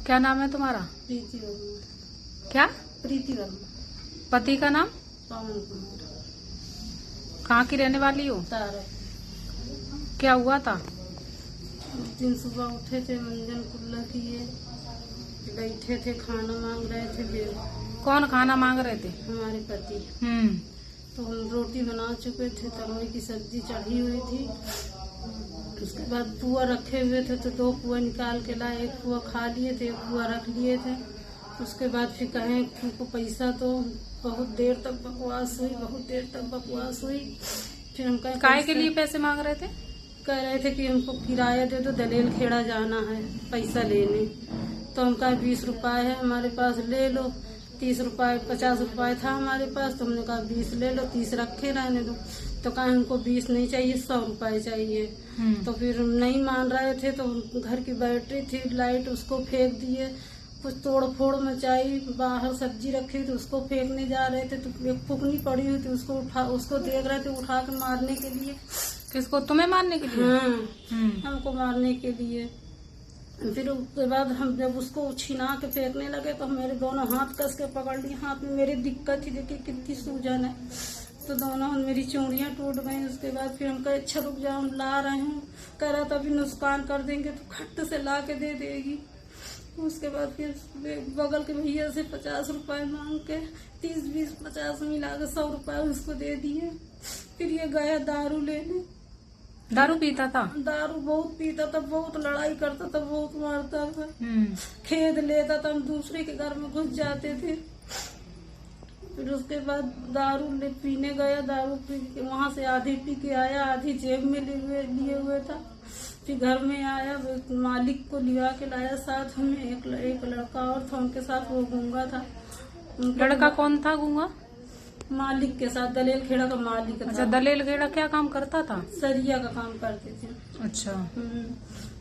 क्या नाम है तुम्हारा? प्रीति वर्मा। क्या? प्रीति वर्मा। पति का नाम? पवन कुमार। कहाँ की रहने वाली हो? तारा। क्या हुआ था? उस दिन सुबह उठे थे, मंजन कुल्ला किए, बैठे थे, खाना मांग रहे थे। कौन खाना मांग रहे थे? हमारे पति। तो हम रोटी बना चुके थे, तरोई की सब्जी चढ़ी हुई थी। उसके बाद पुआ रखे हुए थे, तो 2 पुआ निकाल के लाए। 1 पुआ खा लिए थे, 1 पुआ रख लिए थे। उसके बाद फिर कहें तुमको पैसा तो बहुत देर तक बकवास हुई, बहुत देर तक बकवास हुई। फिर हम कहें काय के लिए पैसे मांग रहे थे? कह रहे थे कि हमको किराया दे दो, दलेल खेड़ा जाना है पैसा लेने। तो हम कहा 20 रुपए है हमारे पास, ले लो। 30 रुपए 50 रुपए था हमारे पास, तो हमने कहा 20 ले लो, 30 रखे रहने दो। तो कहा हमको 20 नहीं चाहिए, 100 रुपए चाहिए। तो फिर नहीं मान रहे थे, तो घर की बैटरी थी, लाइट, उसको फेंक दिए। कुछ तोड़ फोड़ मचाई, बाहर सब्जी रखी थी उसको फेंकने जा रहे थे, तो एक फुकनी पड़ी हुई थी, उसको देख रहे थे उठा के मारने के लिए। किसको? तुम्हें मारने के लिए? हाँ, हमको मारने के लिए। फिर उसके बाद हम जब उसको छिना के फेंकने लगे, तो मेरे दोनों हाथ कस के पकड़ लिए। हाथ में मेरी दिक्कत थी, देखिए कितनी सूजन है, तो दोनों मेरी चूड़ियां टूट गई। उसके बाद फिर हम कहे अच्छा रुक जाओ, हम ला रहे हूँ। कह रहा था अभी नुकसान कर देंगे तो खट्ट से ला के दे देगी। उसके बाद फिर बगल के भैया से 50 रुपए मांग के 30, 20, 50 मिला के 100 रुपए उसको दे दिए। फिर ये गया दारू लेने। दारू पीता था? दारू बहुत पीता था, बहुत लड़ाई करता था, बहुत मारता था, खेद लेता था, हम दूसरे के घर में घुस जाते थे। फिर उसके बाद दारू पीने गया, दारू पी के वहाँ से आधी पी के आया, आधी जेब में लिए हुए था। फिर घर में आया, मालिक को लिया के लाया साथ में। एक लड़का और था उनके साथ, वो गूंगा था। लड़का कौन था गूंगा? मालिक के साथ, दलेल खेड़ा का मालिक था। अच्छा, दलेल खेड़ा क्या काम करता था? सरिया का काम करते थे। अच्छा।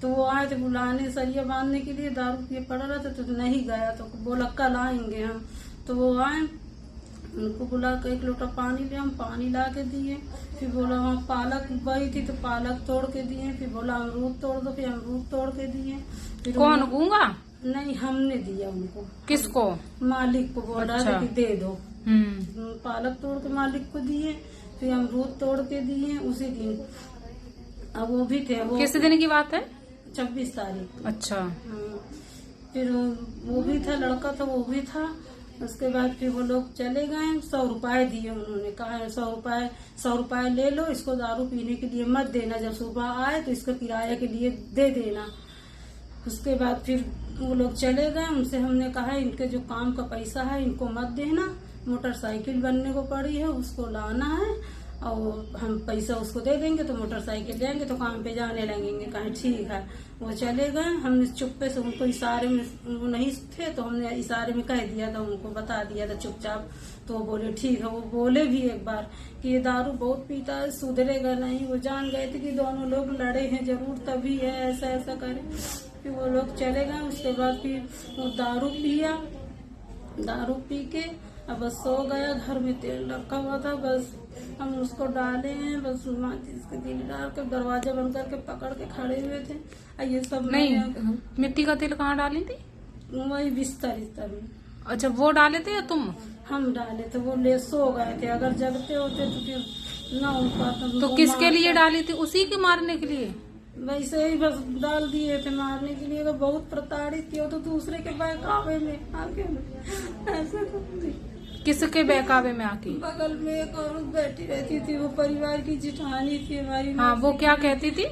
तो वो आए थे बुलाने सरिया बांधने के लिए, दारू पिए पड़ा रहा था, तो नहीं गया। तो बोला कल आएंगे हम। तो वो आए, उनको बुला के 1 लोटा पानी ले, हम पानी ला के दिए। फिर बोला वहाँ पालक बही थी, तो पालक तोड़ के दिए। फिर बोला अमरूद तोड़ दो, फिर अमरूद तोड़ के दिए। फिर कौन गूंगा? नहीं, हमने दिया उनको। किसको? मालिक को बोला अच्छा। कि दे दो। पालक तोड़ के मालिक को दिए, फिर अमरूद तोड़ के दिए उसी दिन। अब वो भी थे, वो किस दिन की बात है? 26 तारीख। अच्छा। फिर वो भी था, लड़का था, वो भी था। उसके बाद फिर वो लोग चले गए। 100 रुपए दिए उन्होंने, कहा 100 रुपए ले लो, इसको दारू पीने के लिए मत देना, जब सुबह आए तो इसको किराए के लिए दे देना। उसके बाद फिर वो लोग चले गए। उनसे हमने कहा इनके जो काम का पैसा है इनको मत देना, मोटरसाइकिल बनने को पड़ी है, उसको लाना है, और हम पैसा उसको दे देंगे तो मोटरसाइकिल लेंगे तो काम पे जाने लगेंगे। कहें ठीक है। वो चले गए। हमने चुप्पे से उनको इशारे में, वो नहीं थे तो हमने इशारे में कह दिया था, उनको बता दिया था चुपचाप। तो वो बोले ठीक है। वो बोले भी एक बार कि ये दारू बहुत पीता है, सुधरेगा नहीं। वो जान गए थे कि दोनों लोग लड़े हैं जरूर, तभी है ऐसा ऐसा करे। फिर वो लोग चले गए। उसके बाद फिर वो दारू पिया, दारू पी के अब बस सो गया। घर में तेल रखा हुआ था, बस हम उसको डाले हैं, बस माचिस के तिल डाल के दरवाजा बंद करके पकड़ के खड़े हुए थे। ये सब नहीं, मिट्टी का तेल कहाँ डाली थी? वही बिस्तर में। अच्छा, वो डाले थे या तुम? हम डाले थे, वो ले सो गए थे। अगर जगते होते तो फिर ना हो पाता। तो किसके लिए डाली थी? उसी के मारने के लिए? वैसे ही बस डाल दिए थे मारने के लिए। तो बहुत प्रताड़ित किया, तो दूसरे के बहकावे में आके ऐसा करती। किसके बहकावे में आके? बगल में एक औरत बैठी रहती थी, वो परिवार की जिठानी थी हमारी। हाँ, वो क्या कहती थी?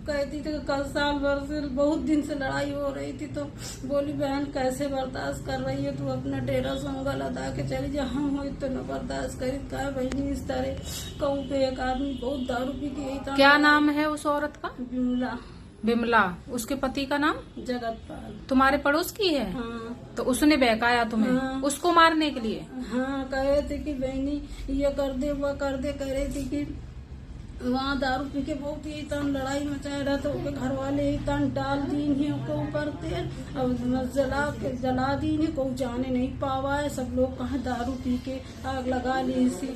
कहती थी कि कल साल भर से बहुत दिन से लड़ाई हो रही थी, तो बोली बहन कैसे बर्दाश्त कर रही है, तू अपना डेरा संगल अदा के चली जा। हम हो तो न बर्दाश्त करी। कहा बहनी इस तरह कहूँ पे एक आदमी बहुत दारू पी के यही था। क्या नाम है उस औरत का? बिमला। बिमला। उसके पति का नाम? जगतपाल। तुम्हारे पड़ोस की है? हाँ। तो उसने बहकाया तुम्हें? हाँ। उसको मारने के लिए? हाँ, कह रहे थे कि बहनी ये कर दे वो कर दे। कह रही थी कि वहाँ दारू पी के बहुत ही तन लड़ाई मचाया रहा था। उसके घर वाले ही तन डाल दी है उसके ऊपर तेल, अब जला दी है, कोई जाने नहीं पावा है। सब लोग कहाँ दारू पी के आग लगा ली इसी।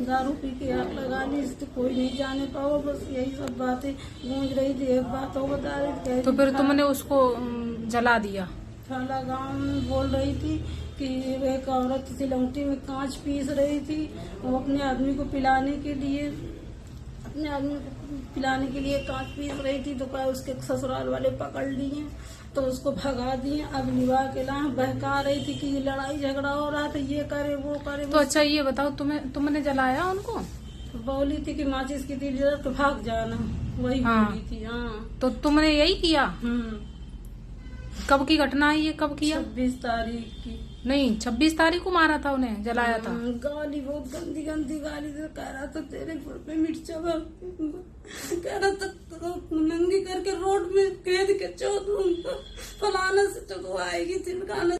दारू पी के आग लगा ली, इससे कोई नहीं जाने पाओ। बस यही सब बातें गूंज रही थी। एक बात और बता रही थी, तो फिर तुमने उसको जला दिया? खाला गाँव में बोल रही थी कि एक औरत सिलौटी में कांच पीस रही थी, वो अपने आदमी को पिलाने के लिए कांच पीस रही थी। तो क्या उसके ससुराल वाले पकड़ लिए तो उसको भगा दिए। अब लिवा के ला बहका रही थी कि ये लड़ाई झगड़ा हो रहा था, ये करे वो करे। तो अच्छा ये बताओ, तुमने जलाया उनको? तो बोली थी कि माचिस की तीली जला तो भाग जाना, वही बोली थी। हाँ, तो तुमने यही किया? कब की घटना है ये, कब किया? 26 तारीख की। नहीं, 26 तारीख को मारा था उन्हें, जलाया था। गाली बहुत गंदी गंदी गाली से कह रहा था तेरे गुड़ पे मिर्चा कह रहा था तो नंगी करके रोड में कह के चो दूंगा, फलाना से चुकवाएगी, चिमकाना